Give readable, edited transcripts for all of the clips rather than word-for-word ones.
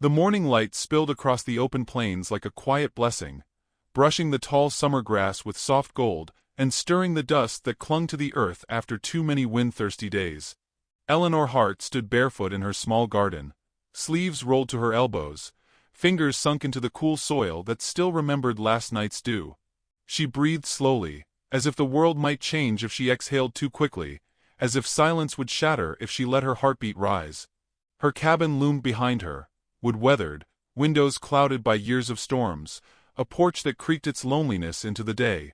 The morning light spilled across the open plains like a quiet blessing, brushing the tall summer grass with soft gold, and stirring the dust that clung to the earth after too many wind-thirsty days. Eleanor Hart stood barefoot in her small garden, sleeves rolled to her elbows, fingers sunk into the cool soil that still remembered last night's dew. She breathed slowly, as if the world might change if she exhaled too quickly, as if silence would shatter if she let her heartbeat rise. Her cabin loomed behind her, wood-weathered, windows clouded by years of storms, a porch that creaked its loneliness into the day.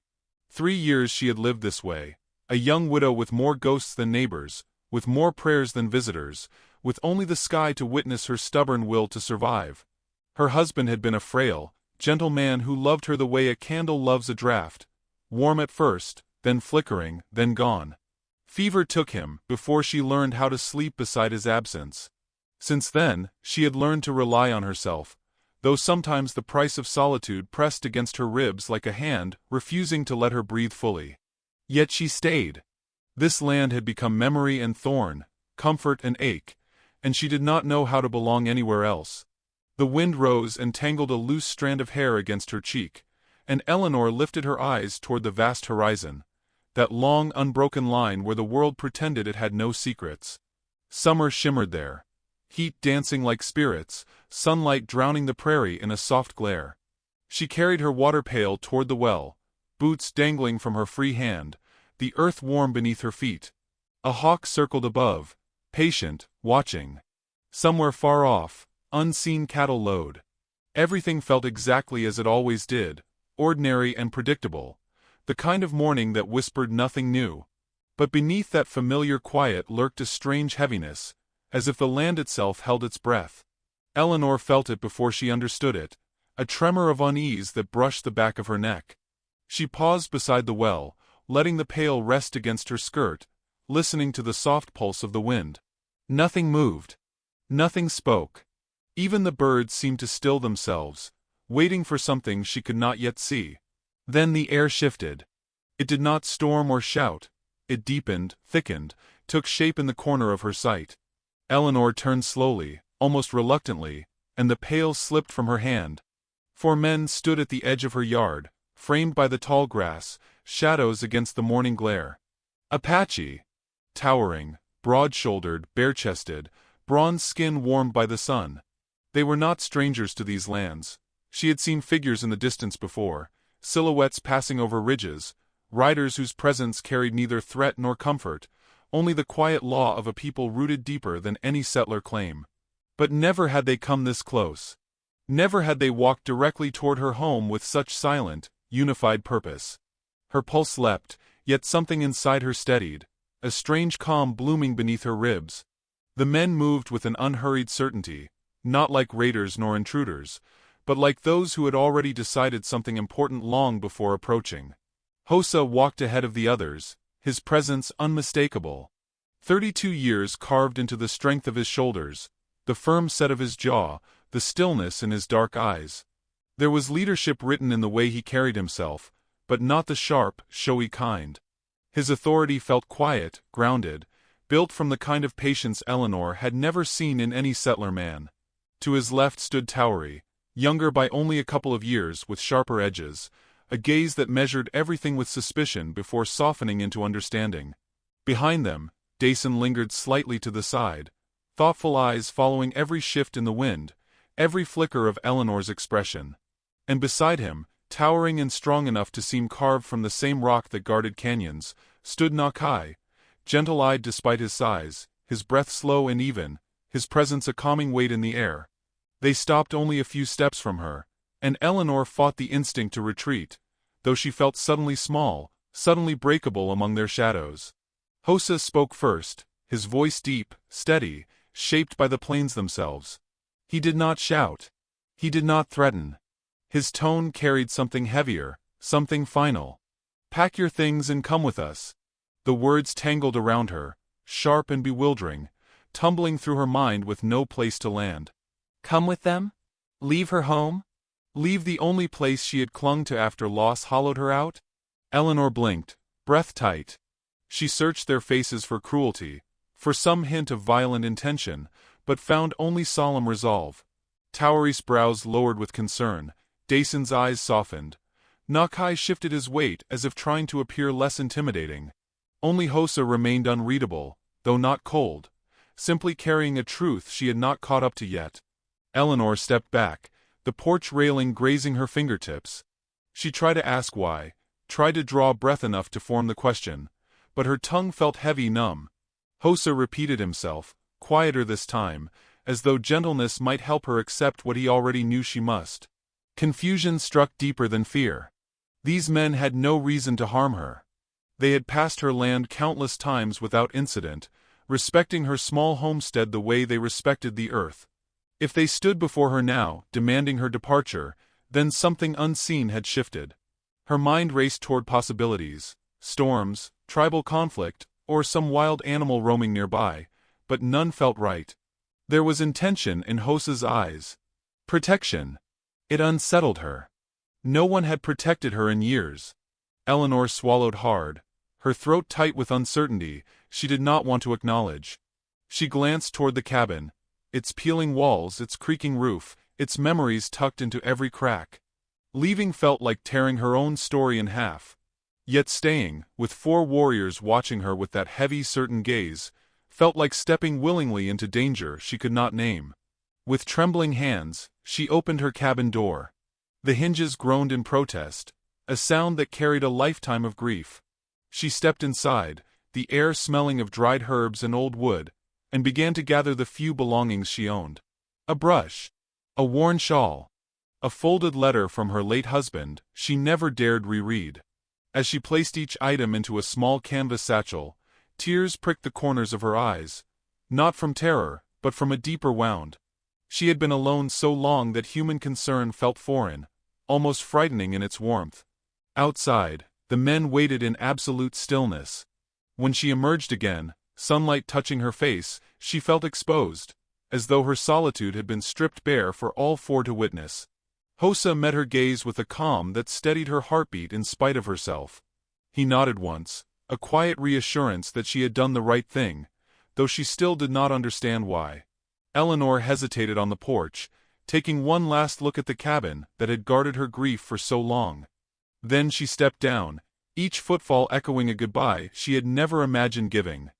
3 years she had lived this way, a young widow with more ghosts than neighbors, with more prayers than visitors, with only the sky to witness her stubborn will to survive. Her husband had been a frail, gentle man who loved her the way a candle loves a draught, warm at first, then flickering, then gone. Fever took him before she learned how to sleep beside his absence. Since then, she had learned to rely on herself, though sometimes the price of solitude pressed against her ribs like a hand refusing to let her breathe fully. Yet she stayed. This land had become memory and thorn, comfort and ache, and she did not know how to belong anywhere else. The wind rose and tangled a loose strand of hair against her cheek, and Eleanor lifted her eyes toward the vast horizon, that long, unbroken line where the world pretended it had no secrets. Summer shimmered there, heat dancing like spirits, sunlight drowning the prairie in a soft glare. She carried her water pail toward the well, boots dangling from her free hand, the earth warm beneath her feet. A hawk circled above, patient, watching. Somewhere far off, unseen cattle lowed. Everything felt exactly as it always did, ordinary and predictable, the kind of morning that whispered nothing new. But beneath that familiar quiet lurked a strange heaviness, as if the land itself held its breath. Eleanor felt it before she understood it, a tremor of unease that brushed the back of her neck. She paused beside the well, letting the pail rest against her skirt, listening to the soft pulse of the wind. Nothing moved. Nothing spoke. Even the birds seemed to still themselves, waiting for something she could not yet see. Then the air shifted. It did not storm or shout. It deepened, thickened, took shape in the corner of her sight. Eleanor turned slowly, almost reluctantly, and the pail slipped from her hand. 4 men stood at the edge of her yard, framed by the tall grass, shadows against the morning glare. Apache. Towering, broad-shouldered, bare-chested, bronze skin warmed by the sun. They were not strangers to these lands. She had seen figures in the distance before, silhouettes passing over ridges, riders whose presence carried neither threat nor comfort, only the quiet law of a people rooted deeper than any settler claim. But never had they come this close. Never had they walked directly toward her home with such silent, unified purpose. Her pulse leapt, yet something inside her steadied, a strange calm blooming beneath her ribs. The men moved with an unhurried certainty, not like raiders nor intruders, but like those who had already decided something important long before approaching. Hossa walked ahead of the others, his presence unmistakable. 32 years carved into the strength of his shoulders, the firm set of his jaw, the stillness in his dark eyes. There was leadership written in the way he carried himself, but not the sharp, showy kind. His authority felt quiet, grounded, built from the kind of patience Eleanor had never seen in any settler man. To his left stood Towery, younger by only a couple of years, with sharper edges, a gaze that measured everything with suspicion before softening into understanding. Behind them, Dason lingered slightly to the side, thoughtful eyes following every shift in the wind, every flicker of Eleanor's expression. And beside him, towering and strong enough to seem carved from the same rock that guarded canyons, stood Nakai, gentle-eyed despite his size, his breath slow and even, his presence a calming weight in the air. They stopped only a few steps from her, and Eleanor fought the instinct to retreat, though she felt suddenly small, suddenly breakable among their shadows. Hossa spoke first, his voice deep, steady, shaped by the plains themselves. He did not shout. He did not threaten. His tone carried something heavier, something final. "Pack your things and come with us." The words tangled around her, sharp and bewildering, tumbling through her mind with no place to land. Come with them? Leave her home? Leave the only place she had clung to after loss hollowed her out? Eleanor blinked, breath tight. She searched their faces for cruelty, for some hint of violent intention, but found only solemn resolve. Tauri's brows lowered with concern, Dayson's eyes softened. Nakai shifted his weight as if trying to appear less intimidating. Only Hosa remained unreadable, though not cold, simply carrying a truth she had not caught up to yet. Eleanor stepped back, the porch railing grazing her fingertips. She tried to ask why, tried to draw breath enough to form the question, but her tongue felt heavy, numb. Hosa repeated himself, quieter this time, as though gentleness might help her accept what he already knew she must. Confusion struck deeper than fear. These men had no reason to harm her. They had passed her land countless times without incident, respecting her small homestead the way they respected the earth. If they stood before her now, demanding her departure, then something unseen had shifted. Her mind raced toward possibilities, storms, tribal conflict, or some wild animal roaming nearby, but none felt right. There was intention in Hosa's eyes. Protection. It unsettled her. No one had protected her in years. Eleanor swallowed hard, her throat tight with uncertainty she did not want to acknowledge. She glanced toward the cabin, its peeling walls, its creaking roof, its memories tucked into every crack. Leaving felt like tearing her own story in half. Yet staying, with 4 warriors watching her with that heavy, certain gaze, felt like stepping willingly into danger she could not name. With trembling hands, she opened her cabin door. The hinges groaned in protest, a sound that carried a lifetime of grief. She stepped inside, the air smelling of dried herbs and old wood, and began to gather the few belongings she owned. A brush, a worn shawl, a folded letter from her late husband she never dared reread. As she placed each item into a small canvas satchel, tears pricked the corners of her eyes, not from terror, but from a deeper wound. She had been alone so long that human concern felt foreign, almost frightening in its warmth. Outside, the men waited in absolute stillness. When she emerged again, sunlight touching her face, she felt exposed, as though her solitude had been stripped bare for all 4 to witness. Hosa met her gaze with a calm that steadied her heartbeat in spite of herself. He nodded once, a quiet reassurance that she had done the right thing, though she still did not understand why. Eleanor hesitated on the porch, taking one last look at the cabin that had guarded her grief for so long. Then she stepped down, each footfall echoing a goodbye she had never imagined giving.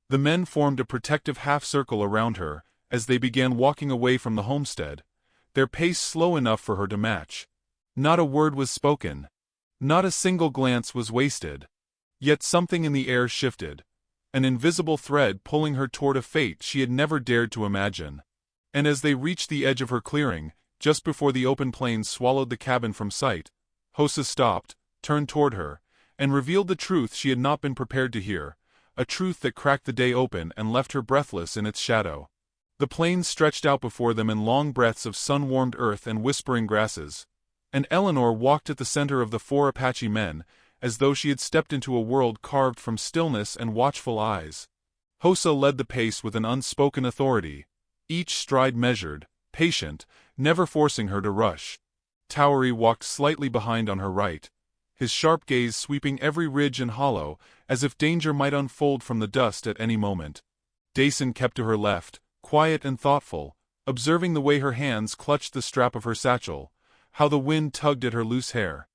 The men formed a protective half-circle around her as they began walking away from the homestead, their pace slow enough for her to match. Not a word was spoken. Not a single glance was wasted. Yet something in the air shifted, an invisible thread pulling her toward a fate she had never dared to imagine. And as they reached the edge of her clearing, just before the open plains swallowed the cabin from sight, Hosa stopped, turned toward her, and revealed the truth she had not been prepared to hear, a truth that cracked the day open and left her breathless in its shadow. The plains stretched out before them in long breaths of sun-warmed earth and whispering grasses, and Eleanor walked at the center of the 4 Apache men, as though she had stepped into a world carved from stillness and watchful eyes. Hosa led the pace with an unspoken authority, each stride measured, patient, never forcing her to rush. Tauri walked slightly behind on her right, his sharp gaze sweeping every ridge and hollow, as if danger might unfold from the dust at any moment. Dayson kept to her left, quiet and thoughtful, observing the way her hands clutched the strap of her satchel, how the wind tugged at her loose hair.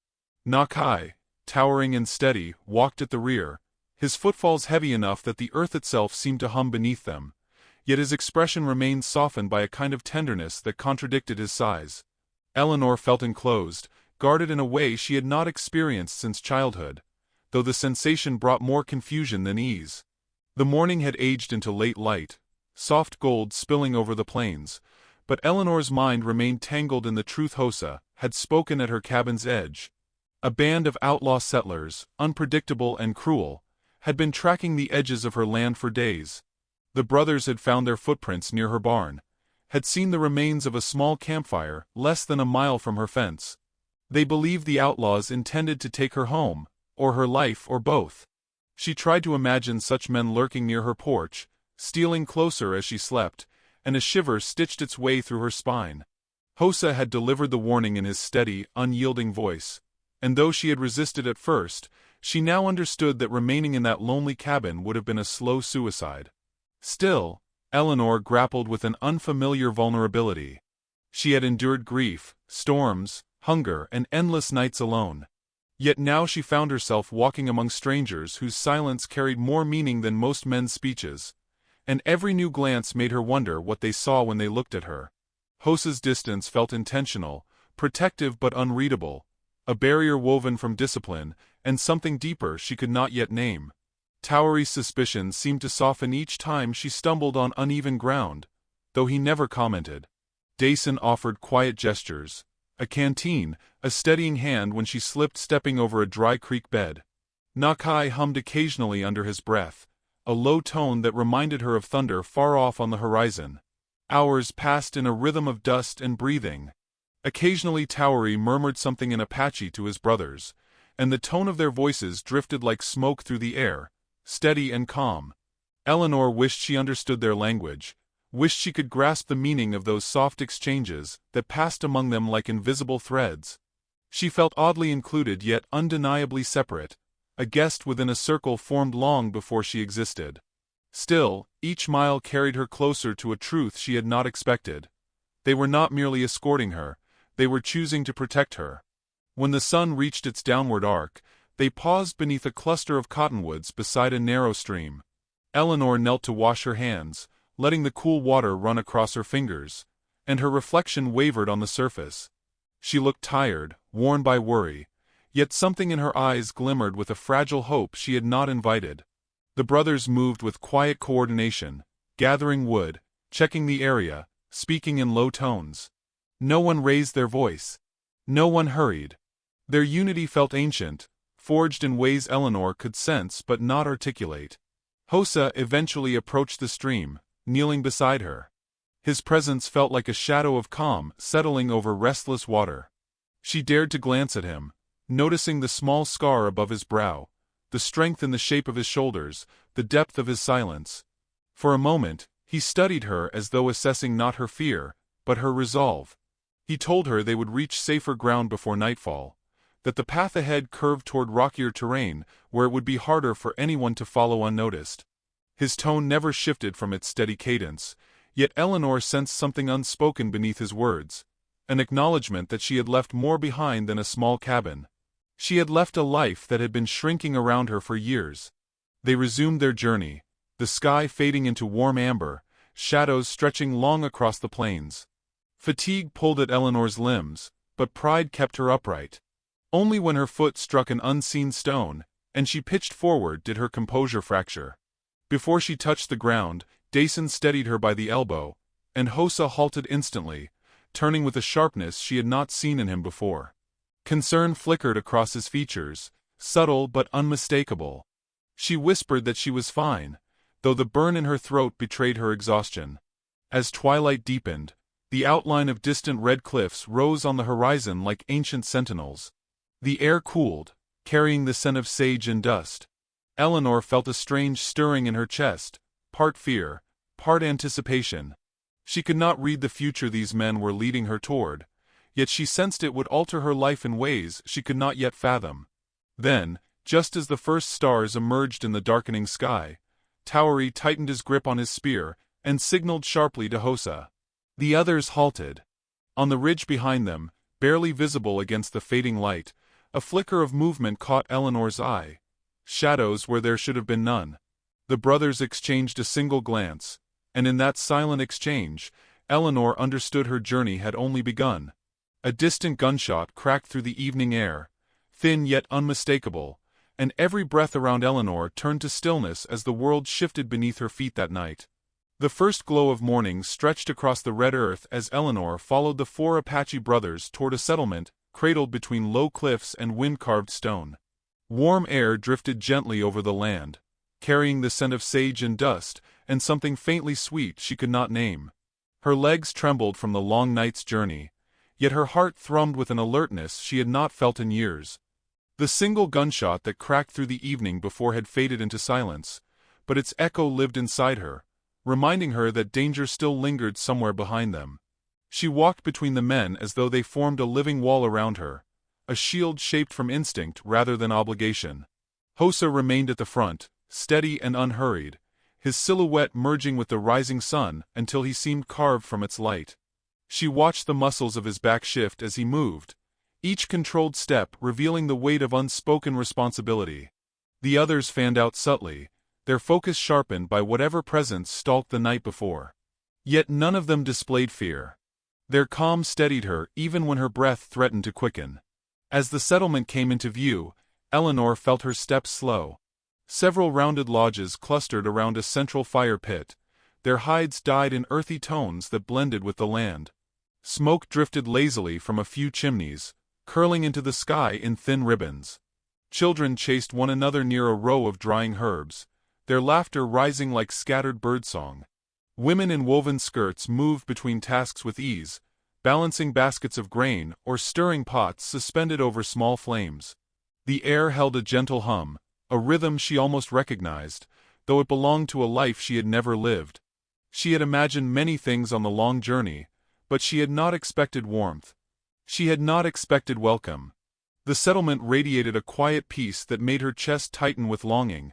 Nakai, towering and steady, walked at the rear, his footfalls heavy enough that the earth itself seemed to hum beneath them, yet his expression remained softened by a kind of tenderness that contradicted his size. Eleanor felt enclosed, guarded in a way she had not experienced since childhood, though the sensation brought more confusion than ease. The morning had aged into late light, soft gold spilling over the plains, but Eleanor's mind remained tangled in the truth Hosa had spoken at her cabin's edge. A band of outlaw settlers, unpredictable and cruel, had been tracking the edges of her land for days. The brothers had found their footprints near her barn, had seen the remains of a small campfire less than a mile from her fence. They believed the outlaws intended to take her home, or her life, or both. She tried to imagine such men lurking near her porch, stealing closer as she slept, and a shiver stitched its way through her spine. Hosa had delivered the warning in his steady, unyielding voice, and though she had resisted at first, she now understood that remaining in that lonely cabin would have been a slow suicide. Still, Eleanor grappled with an unfamiliar vulnerability. She had endured grief, storms, hunger, and endless nights alone. Yet now she found herself walking among strangers whose silence carried more meaning than most men's speeches, and every new glance made her wonder what they saw when they looked at her. Hosa's distance felt intentional, protective but unreadable, a barrier woven from discipline, and something deeper she could not yet name. Towery's suspicions seemed to soften each time she stumbled on uneven ground, though he never commented. Dason offered quiet gestures, a canteen, a steadying hand when she slipped stepping over a dry creek bed. Nakai hummed occasionally under his breath, a low tone that reminded her of thunder far off on the horizon. Hours passed in a rhythm of dust and breathing. Occasionally Towery murmured something in Apache to his brothers, and the tone of their voices drifted like smoke through the air, steady and calm. Eleanor wished she understood their language, wished she could grasp the meaning of those soft exchanges that passed among them like invisible threads. She felt oddly included yet undeniably separate, a guest within a circle formed long before she existed. Still, each mile carried her closer to a truth she had not expected. They were not merely escorting her, they were choosing to protect her. When the sun reached its downward arc, they paused beneath a cluster of cottonwoods beside a narrow stream. Eleanor knelt to wash her hands, letting the cool water run across her fingers, and her reflection wavered on the surface. She looked tired, worn by worry, yet something in her eyes glimmered with a fragile hope she had not invited. The brothers moved with quiet coordination, gathering wood, checking the area, speaking in low tones. No one raised their voice. No one hurried. Their unity felt ancient, forged in ways Eleanor could sense but not articulate. Hosa eventually approached the stream, kneeling beside her. His presence felt like a shadow of calm settling over restless water. She dared to glance at him, noticing the small scar above his brow, the strength in the shape of his shoulders, the depth of his silence. For a moment, he studied her as though assessing not her fear, but her resolve. He told her they would reach safer ground before nightfall, that the path ahead curved toward rockier terrain where it would be harder for anyone to follow unnoticed. His tone never shifted from its steady cadence, yet Eleanor sensed something unspoken beneath his words, an acknowledgement that she had left more behind than a small cabin. She had left a life that had been shrinking around her for years. They resumed their journey, the sky fading into warm amber, shadows stretching long across the plains. Fatigue pulled at Eleanor's limbs, but pride kept her upright. Only when her foot struck an unseen stone, and she pitched forward, did her composure fracture. Before she touched the ground, Dason steadied her by the elbow, and Hosa halted instantly, turning with a sharpness she had not seen in him before. Concern flickered across his features, subtle but unmistakable. She whispered that she was fine, though the burn in her throat betrayed her exhaustion. As twilight deepened, the outline of distant red cliffs rose on the horizon like ancient sentinels. The air cooled, carrying the scent of sage and dust. Eleanor felt a strange stirring in her chest, part fear, part anticipation. She could not read the future these men were leading her toward, yet she sensed it would alter her life in ways she could not yet fathom. Then, just as the first stars emerged in the darkening sky, Towery tightened his grip on his spear and signaled sharply to Hosa. The others halted. On the ridge behind them, barely visible against the fading light, a flicker of movement caught Eleanor's eye. Shadows where there should have been none. The brothers exchanged a single glance, and in that silent exchange, Eleanor understood her journey had only begun. A distant gunshot cracked through the evening air, thin yet unmistakable, and every breath around Eleanor turned to stillness as the world shifted beneath her feet that night. The first glow of morning stretched across the red earth as Eleanor followed the 4 Apache brothers toward a settlement cradled between low cliffs and wind-carved stone. Warm air drifted gently over the land, carrying the scent of sage and dust, and something faintly sweet she could not name. Her legs trembled from the long night's journey, yet her heart thrummed with an alertness she had not felt in years. The single gunshot that cracked through the evening before had faded into silence, but its echo lived inside her, reminding her that danger still lingered somewhere behind them. She walked between the men as though they formed a living wall around her, a shield shaped from instinct rather than obligation. Hosa remained at the front, steady and unhurried, his silhouette merging with the rising sun until he seemed carved from its light. She watched the muscles of his back shift as he moved, each controlled step revealing the weight of unspoken responsibility. The others fanned out subtly, their focus sharpened by whatever presence stalked the night before. Yet none of them displayed fear. Their calm steadied her even when her breath threatened to quicken. As the settlement came into view, Eleanor felt her steps slow. Several rounded lodges clustered around a central fire pit, their hides dyed in earthy tones that blended with the land. Smoke drifted lazily from a few chimneys, curling into the sky in thin ribbons. Children chased one another near a row of drying herbs, their laughter rising like scattered birdsong. Women in woven skirts moved between tasks with ease, balancing baskets of grain or stirring pots suspended over small flames. The air held a gentle hum, a rhythm she almost recognized, though it belonged to a life she had never lived. She had imagined many things on the long journey, but she had not expected warmth. She had not expected welcome. The settlement radiated a quiet peace that made her chest tighten with longing,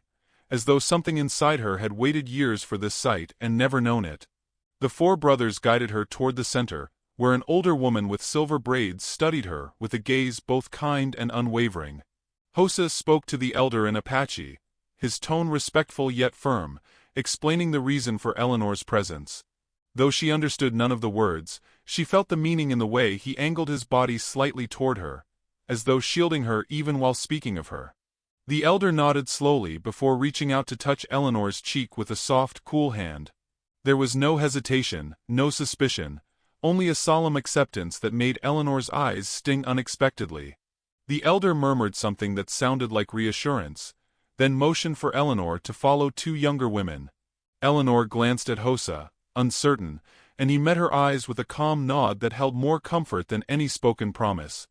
as though something inside her had waited years for this sight and never known it. The four brothers guided her toward the center, where an older woman with silver braids studied her with a gaze both kind and unwavering. Hosa spoke to the elder in Apache, his tone respectful yet firm, explaining the reason for Eleanor's presence. Though she understood none of the words, she felt the meaning in the way he angled his body slightly toward her, as though shielding her even while speaking of her. The elder nodded slowly before reaching out to touch Eleanor's cheek with a soft, cool hand. There was no hesitation, no suspicion, only a solemn acceptance that made Eleanor's eyes sting unexpectedly. The elder murmured something that sounded like reassurance, then motioned for Eleanor to follow two younger women. Eleanor glanced at Hosa, uncertain, and he met her eyes with a calm nod that held more comfort than any spoken promise.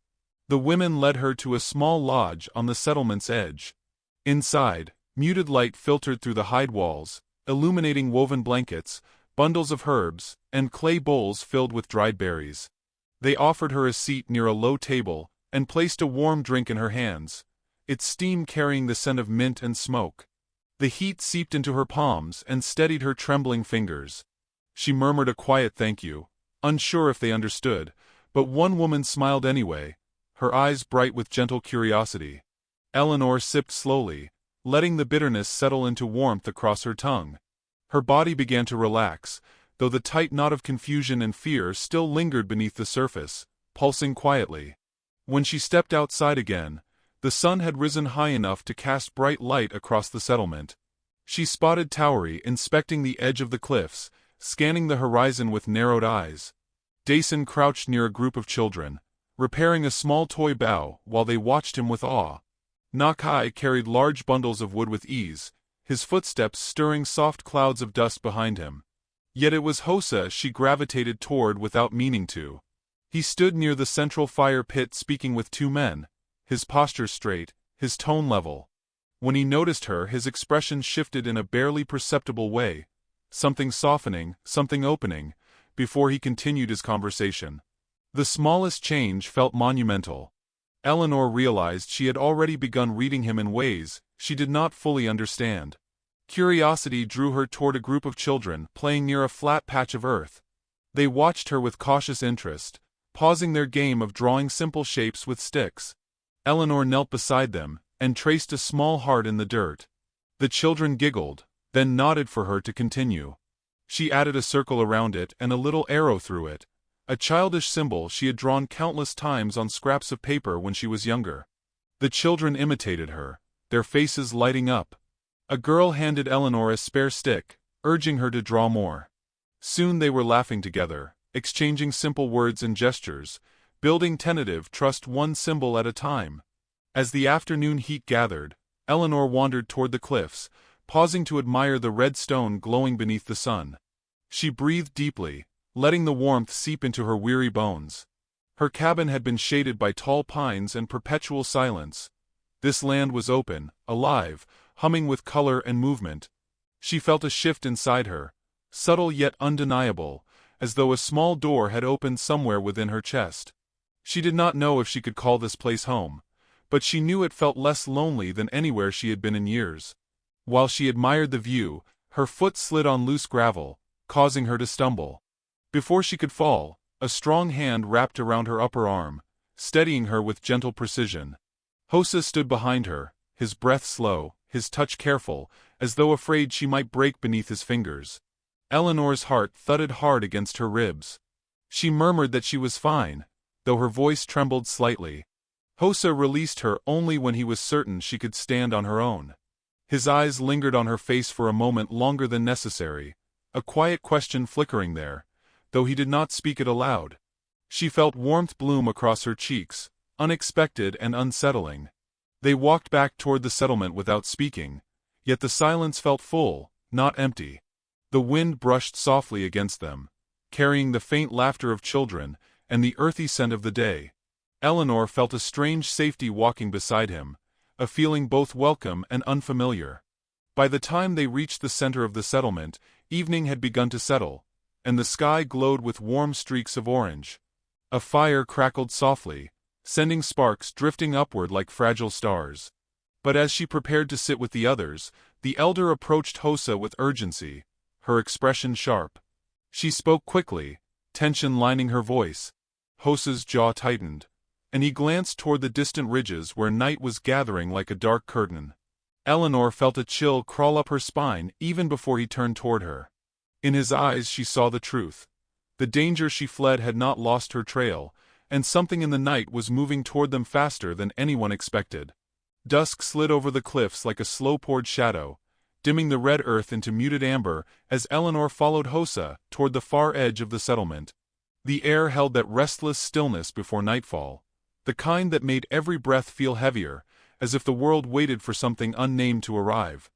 The women led her to a small lodge on the settlement's edge. Inside, muted light filtered through the hide walls, illuminating woven blankets, bundles of herbs, and clay bowls filled with dried berries. They offered her a seat near a low table and placed a warm drink in her hands, its steam carrying the scent of mint and smoke. The heat seeped into her palms and steadied her trembling fingers. She murmured a quiet thank you, unsure if they understood, but one woman smiled anyway, her eyes bright with gentle curiosity. Eleanor sipped slowly, letting the bitterness settle into warmth across her tongue. Her body began to relax, though the tight knot of confusion and fear still lingered beneath the surface, pulsing quietly. When she stepped outside again, the sun had risen high enough to cast bright light across the settlement. She spotted Towery inspecting the edge of the cliffs, scanning the horizon with narrowed eyes. Dason crouched near a group of children, repairing a small toy bow while they watched him with awe. Nakai carried large bundles of wood with ease, his footsteps stirring soft clouds of dust behind him. Yet it was Hosa she gravitated toward without meaning to. He stood near the central fire pit speaking with two men, his posture straight, his tone level. When he noticed her, his expression shifted in a barely perceptible way, something softening, something opening, before he continued his conversation. The smallest change felt monumental. Eleanor realized she had already begun reading him in ways she did not fully understand. Curiosity drew her toward a group of children playing near a flat patch of earth. They watched her with cautious interest, pausing their game of drawing simple shapes with sticks. Eleanor knelt beside them and traced a small heart in the dirt. The children giggled, then nodded for her to continue. She added a circle around it and a little arrow through it, a childish symbol she had drawn countless times on scraps of paper when she was younger. The children imitated her, their faces lighting up. A girl handed Eleanor a spare stick, urging her to draw more. Soon they were laughing together, exchanging simple words and gestures, building tentative trust one symbol at a time. As the afternoon heat gathered, Eleanor wandered toward the cliffs, pausing to admire the red stone glowing beneath the sun. She breathed deeply, letting the warmth seep into her weary bones. Her cabin had been shaded by tall pines and perpetual silence. This land was open, alive, humming with color and movement. She felt a shift inside her, subtle yet undeniable, as though a small door had opened somewhere within her chest. She did not know if she could call this place home, but she knew it felt less lonely than anywhere she had been in years. While she admired the view, her foot slid on loose gravel, causing her to stumble. Before she could fall, A strong hand wrapped around her upper arm, steadying her with gentle precision. Hossa stood behind her, his breath slow, his touch careful, as though afraid she might break beneath his fingers. Eleanor's heart thudded hard against her ribs. She murmured that she was fine, though her voice trembled slightly. Hossa released her only when he was certain she could stand on her own. His eyes lingered on her face for a moment longer than necessary, a quiet question flickering there, though he did not speak it aloud. She felt warmth bloom across her cheeks, unexpected and unsettling. They walked back toward the settlement without speaking, yet the silence felt full, not empty. The wind brushed softly against them, carrying the faint laughter of children and the earthy scent of the day. Eleanor felt a strange safety walking beside him, a feeling both welcome and unfamiliar. By the time they reached the center of the settlement, evening had begun to settle, and the sky glowed with warm streaks of orange. A fire crackled softly, sending sparks drifting upward like fragile stars. But as she prepared to sit with the others, the elder approached Hossa with urgency, her expression sharp. She spoke quickly, tension lining her voice. Hossa's jaw tightened, and he glanced toward the distant ridges where night was gathering like a dark curtain. Eleanor felt a chill crawl up her spine even before he turned toward her. In his eyes she saw the truth. The danger she fled had not lost her trail, and something in the night was moving toward them faster than anyone expected. Dusk slid over the cliffs like a slow-poured shadow, dimming the red earth into muted amber as Eleanor followed Hossa toward the far edge of the settlement. The air held that restless stillness before nightfall, the kind that made every breath feel heavier, as if the world waited for something unnamed to arrive.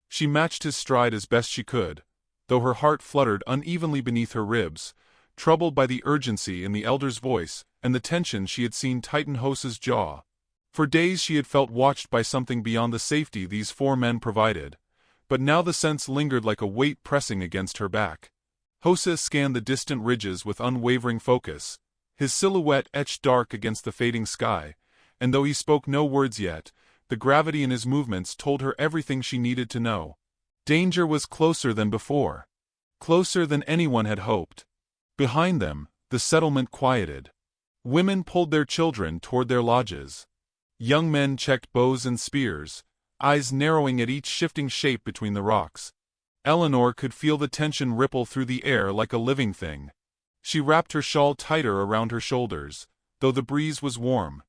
She matched his stride as best she could, though her heart fluttered unevenly beneath her ribs, troubled by the urgency in the elder's voice and the tension she had seen tighten Hossa's jaw. For days she had felt watched by something beyond the safety these four men provided, but now the sense lingered like a weight pressing against her back. Hossa scanned the distant ridges with unwavering focus, his silhouette etched dark against the fading sky, and though he spoke no words yet, the gravity in his movements told her everything she needed to know. Danger was closer than before. Closer than anyone had hoped. Behind them, the settlement quieted. Women pulled their children toward their lodges. Young men checked bows and spears, eyes narrowing at each shifting shape between the rocks. Eleanor could feel the tension ripple through the air like a living thing. She wrapped her shawl tighter around her shoulders, though the breeze was warm.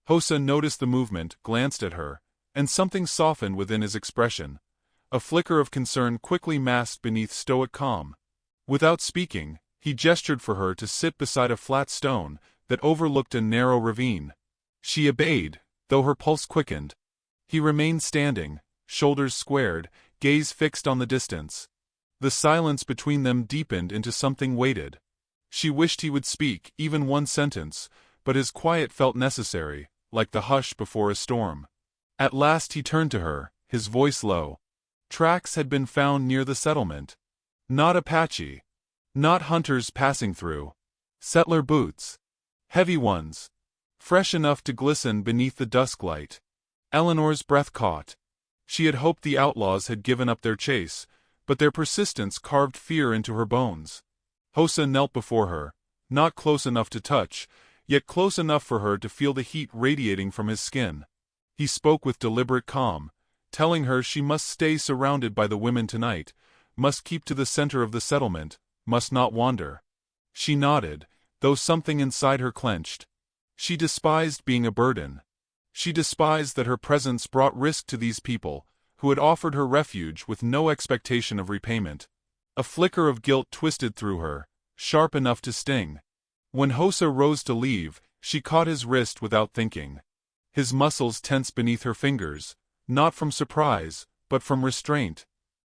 Hossa noticed the movement, glanced at her, and something softened within his expression. A flicker of concern quickly masked beneath stoic calm. Without speaking, he gestured for her to sit beside a flat stone that overlooked a narrow ravine. She obeyed, though her pulse quickened. He remained standing, shoulders squared, gaze fixed on the distance. The silence between them deepened into something weighted. She wished he would speak, even one sentence, but his quiet felt necessary, like the hush before a storm. At last he turned to her, his voice low. Tracks had been found near the settlement. Not Apache. Not hunters passing through. Settler boots. Heavy ones. Fresh enough to glisten beneath the dusk light. Eleanor's breath caught. She had hoped the outlaws had given up their chase, but their persistence carved fear into her bones. Hossa knelt before her, not close enough to touch, yet close enough for her to feel the heat radiating from his skin. He spoke with deliberate calm, telling her she must stay surrounded by the women tonight, must keep to the center of the settlement, must not wander. She nodded, though something inside her clenched. She despised being a burden. She despised that her presence brought risk to these people, who had offered her refuge with no expectation of repayment. A flicker of guilt twisted through her, sharp enough to sting. When Hossa rose to leave, she caught his wrist without thinking. His muscles tensed beneath her fingers, not from surprise, but from restraint.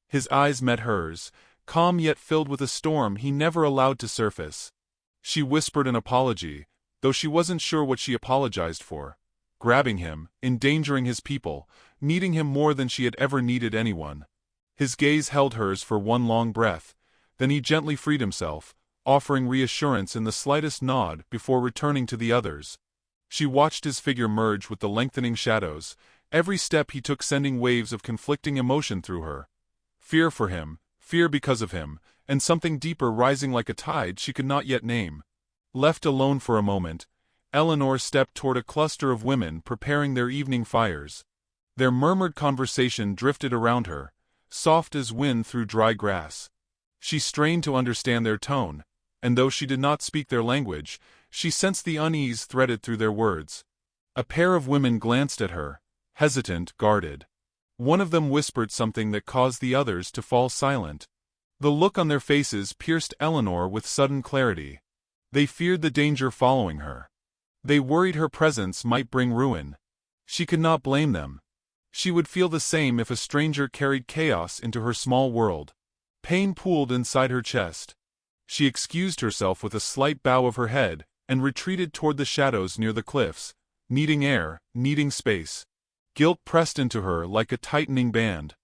His eyes met hers, calm yet filled with a storm he never allowed to surface. She whispered an apology, though she wasn't sure what she apologized for. Grabbing him, endangering his people, needing him more than she had ever needed anyone. His gaze held hers for one long breath, then he gently freed himself, offering reassurance in the slightest nod before returning to the others. She watched his figure merge with the lengthening shadows, every step he took sending waves of conflicting emotion through her. Fear for him, fear because of him, and something deeper rising like a tide she could not yet name. Left alone for a moment, Eleanor stepped toward a cluster of women preparing their evening fires. Their murmured conversation drifted around her, soft as wind through dry grass. She strained to understand their tone, and though she did not speak their language, she sensed the unease threaded through their words. A pair of women glanced at her, hesitant, guarded. One of them whispered something that caused the others to fall silent. The look on their faces pierced Eleanor with sudden clarity. They feared the danger following her. They worried her presence might bring ruin. She could not blame them. She would feel the same if a stranger carried chaos into her small world. Pain pooled inside her chest. She excused herself with a slight bow of her head and retreated toward the shadows near the cliffs, needing air, needing space. Guilt pressed into her like a tightening band.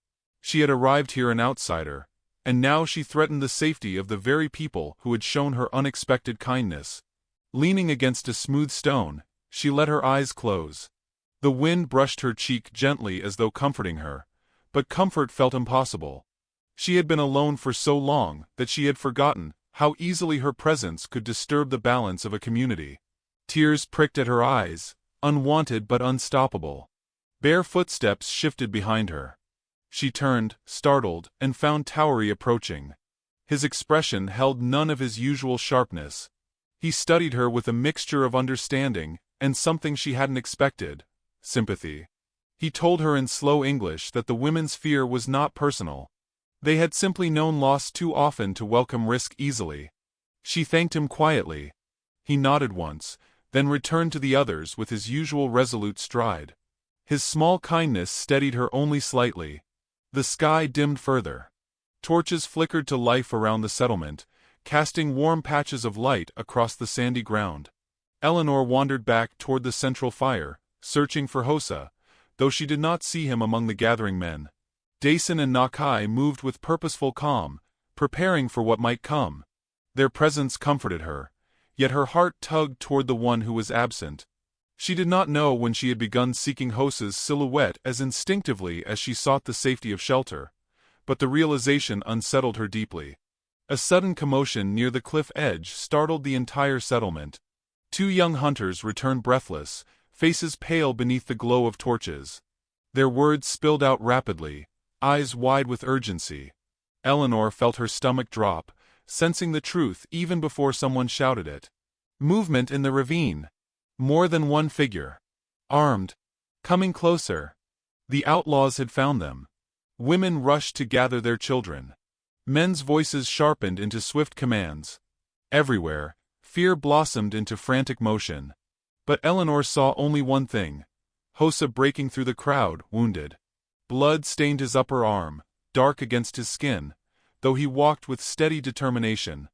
She had arrived here an outsider, and now she threatened the safety of the very people who had shown her unexpected kindness. Leaning against a smooth stone, she let her eyes close. The wind brushed her cheek gently as though comforting her, but comfort felt impossible. She had been alone for so long that she had forgotten how easily her presence could disturb the balance of a community. Tears pricked at her eyes, unwanted but unstoppable. Bare footsteps shifted behind her. She turned, startled, and found Towery approaching. His expression held none of his usual sharpness. He studied her with a mixture of understanding and something she hadn't expected: sympathy. He told her in slow English that the women's fear was not personal. They had simply known loss too often to welcome risk easily. She thanked him quietly. He nodded once, then returned to the others with his usual resolute stride. His small kindness steadied her only slightly. The sky dimmed further. Torches flickered to life around the settlement, casting warm patches of light across the sandy ground. Eleanor wandered back toward the central fire, searching for Hosa, though she did not see him among the gathering men. Dason and Nakai moved with purposeful calm, preparing for what might come. Their presence comforted her, yet her heart tugged toward the one who was absent. She did not know when she had begun seeking Hosa's silhouette as instinctively as she sought the safety of shelter, but the realization unsettled her deeply. A sudden commotion near the cliff edge startled the entire settlement. Two young hunters returned breathless, faces pale beneath the glow of torches. Their words spilled out rapidly, eyes wide with urgency. Eleanor felt her stomach drop, sensing the truth even before someone shouted it. Movement in the ravine. More than one figure. Armed. Coming closer. The outlaws had found them. Women rushed to gather their children. Men's voices sharpened into swift commands. Everywhere, fear blossomed into frantic motion. But Eleanor saw only one thing: Hosa breaking through the crowd, wounded. Blood stained his upper arm, dark against his skin, though he walked with steady determination.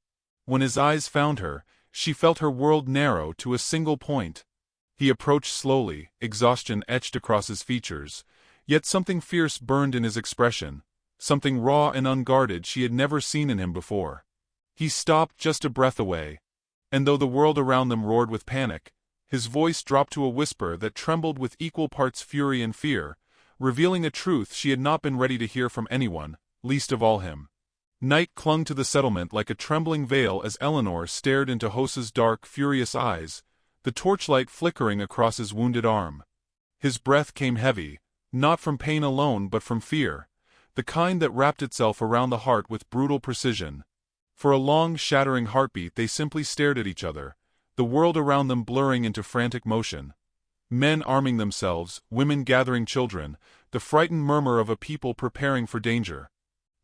When his eyes found her, she felt her world narrow to a single point. He approached slowly, exhaustion etched across his features, yet something fierce burned in his expression, something raw and unguarded she had never seen in him before. He stopped just a breath away, and though the world around them roared with panic, his voice dropped to a whisper that trembled with equal parts fury and fear, revealing a truth she had not been ready to hear from anyone, least of all him. Night clung to the settlement like a trembling veil as Eleanor stared into Hosa's dark, furious eyes, the torchlight flickering across his wounded arm. His breath came heavy, not from pain alone but from fear, the kind that wrapped itself around the heart with brutal precision. For a long, shattering heartbeat they simply stared at each other, the world around them blurring into frantic motion. Men arming themselves, women gathering children, the frightened murmur of a people preparing for danger.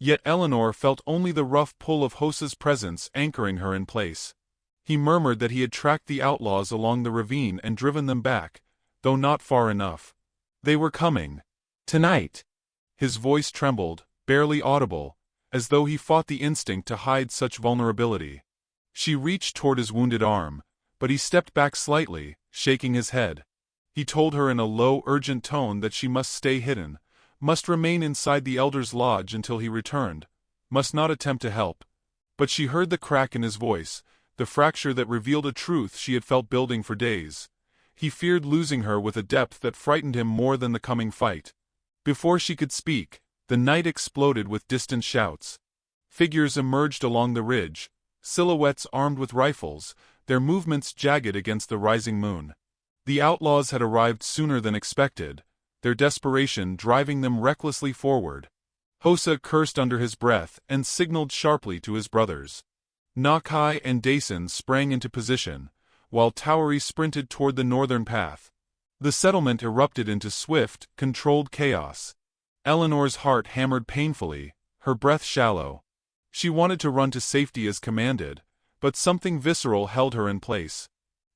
Yet Eleanor felt only the rough pull of Hosa's presence anchoring her in place. He murmured that he had tracked the outlaws along the ravine and driven them back, though not far enough. They were coming. Tonight. His voice trembled, barely audible, as though he fought the instinct to hide such vulnerability. She reached toward his wounded arm, but he stepped back slightly, shaking his head. He told her in a low, urgent tone that she must stay hidden, must remain inside the elder's lodge until he returned, must not attempt to help. But she heard the crack in his voice, the fracture that revealed a truth she had felt building for days. He feared losing her with a depth that frightened him more than the coming fight. Before she could speak, the night exploded with distant shouts. Figures emerged along the ridge, silhouettes armed with rifles, their movements jagged against the rising moon. The outlaws had arrived sooner than expected, their desperation driving them recklessly forward. Hossa cursed under his breath and signaled sharply to his brothers. Nakai and Dason sprang into position, while Towery sprinted toward the northern path. The settlement erupted into swift, controlled chaos. Eleanor's heart hammered painfully, her breath shallow. She wanted to run to safety as commanded, but something visceral held her in place.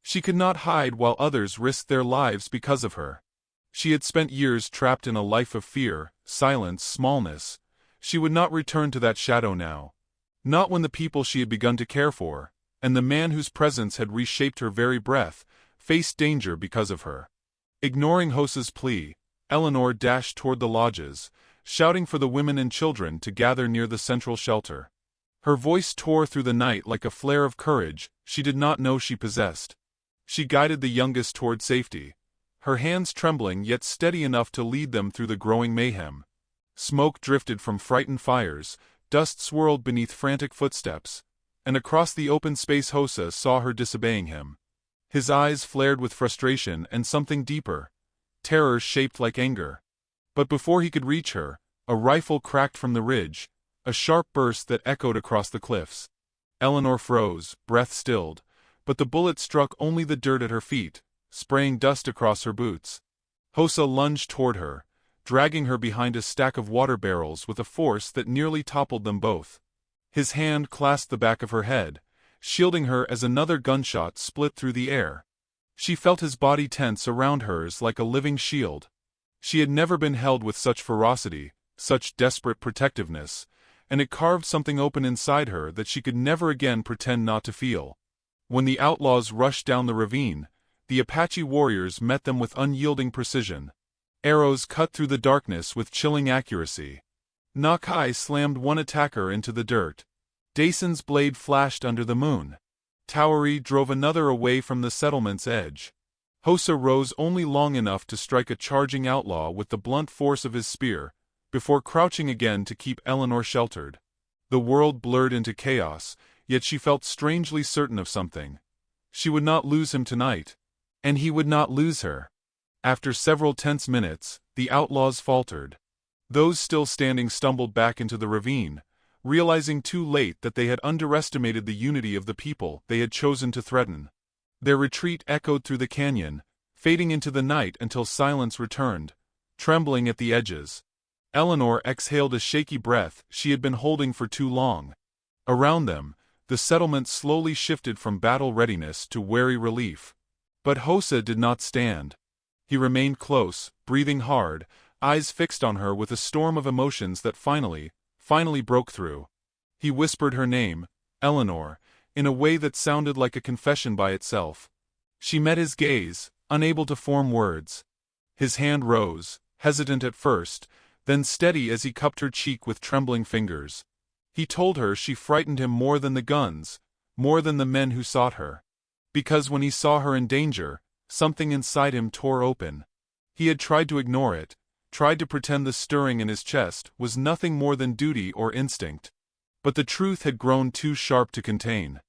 She could not hide while others risked their lives because of her. She had spent years trapped in a life of fear, silence, smallness. She would not return to that shadow now. Not when the people she had begun to care for, and the man whose presence had reshaped her very breath, faced danger because of her. Ignoring Hossa's plea, Eleanor dashed toward the lodges, shouting for the women and children to gather near the central shelter. Her voice tore through the night like a flare of courage she did not know she possessed. She guided the youngest toward safety, her hands trembling yet steady enough to lead them through the growing mayhem. Smoke drifted from frightened fires, dust swirled beneath frantic footsteps, and across the open space Hossa saw her disobeying him. His eyes flared with frustration and something deeper, terror shaped like anger. But before he could reach her, a rifle cracked from the ridge, a sharp burst that echoed across the cliffs. Eleanor froze, breath stilled, but the bullet struck only the dirt at her feet, spraying dust across her boots. Hossa lunged toward her, dragging her behind a stack of water barrels with a force that nearly toppled them both. His hand clasped the back of her head, shielding her as another gunshot split through the air. She felt his body tense around hers like a living shield. She had never been held with such ferocity, such desperate protectiveness, and it carved something open inside her that she could never again pretend not to feel. When the outlaws rushed down the ravine, the Apache warriors met them with unyielding precision. Arrows cut through the darkness with chilling accuracy. Nakai slammed one attacker into the dirt. Dason's blade flashed under the moon. Towery drove another away from the settlement's edge. Hossa rose only long enough to strike a charging outlaw with the blunt force of his spear, before crouching again to keep Eleanor sheltered. The world blurred into chaos, yet she felt strangely certain of something. She would not lose him tonight, and he would not lose her. After several tense minutes, the outlaws faltered. Those still standing stumbled back into the ravine, realizing too late that they had underestimated the unity of the people they had chosen to threaten. Their retreat echoed through the canyon, fading into the night until silence returned, trembling at the edges. Eleanor exhaled a shaky breath she had been holding for too long. Around them, the settlement slowly shifted from battle readiness to wary relief. But Hossa did not stand. He remained close, breathing hard, eyes fixed on her with a storm of emotions that finally broke through. He whispered her name, Eleanor, in a way that sounded like a confession by itself. She met his gaze, unable to form words. His hand rose, hesitant at first, then steady as he cupped her cheek with trembling fingers. He told her she frightened him more than the guns, more than the men who sought her. Because when he saw her in danger, something inside him tore open. He had tried to ignore it, tried to pretend the stirring in his chest was nothing more than duty or instinct. But the truth had grown too sharp to contain.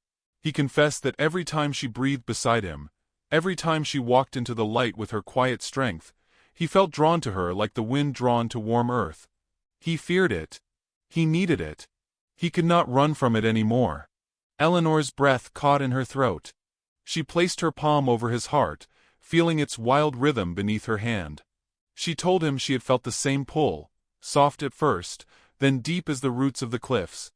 He confessed that every time she breathed beside him, every time she walked into the light with her quiet strength, he felt drawn to her like the wind drawn to warm earth. He feared it. He needed it. He could not run from it any more. Eleanor's breath caught in her throat. She placed her palm over his heart, feeling its wild rhythm beneath her hand. She told him she had felt the same pull, soft at first, then deep as the roots of the cliffs.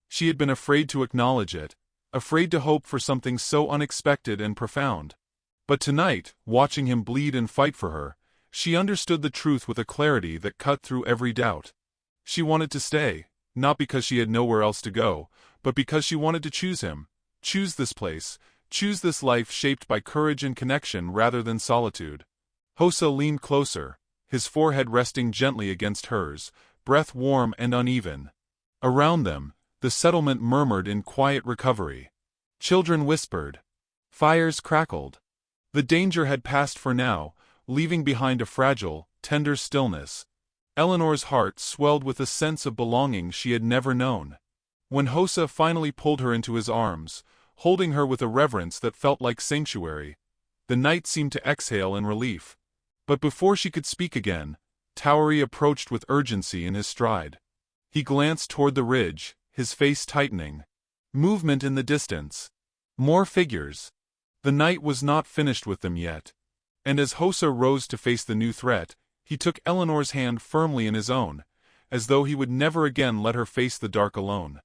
She had been afraid to acknowledge it, afraid to hope for something so unexpected and profound. But tonight, watching him bleed and fight for her, she understood the truth with a clarity that cut through every doubt. She wanted to stay, not because she had nowhere else to go, but because she wanted to choose him, choose this place, choose this life shaped by courage and connection rather than solitude. Hossa leaned closer, his forehead resting gently against hers, breath warm and uneven. Around them, the settlement murmured in quiet recovery. Children whispered. Fires crackled. The danger had passed for now, leaving behind a fragile, tender stillness. Eleanor's heart swelled with a sense of belonging she had never known. When Hossa finally pulled her into his arms, holding her with a reverence that felt like sanctuary. The knight seemed to exhale in relief. But before she could speak again, Towery approached with urgency in his stride. He glanced toward the ridge, his face tightening. Movement in the distance. More figures. The knight was not finished with them yet. And as Hossa rose to face the new threat, he took Eleanor's hand firmly in his own, as though he would never again let her face the dark alone.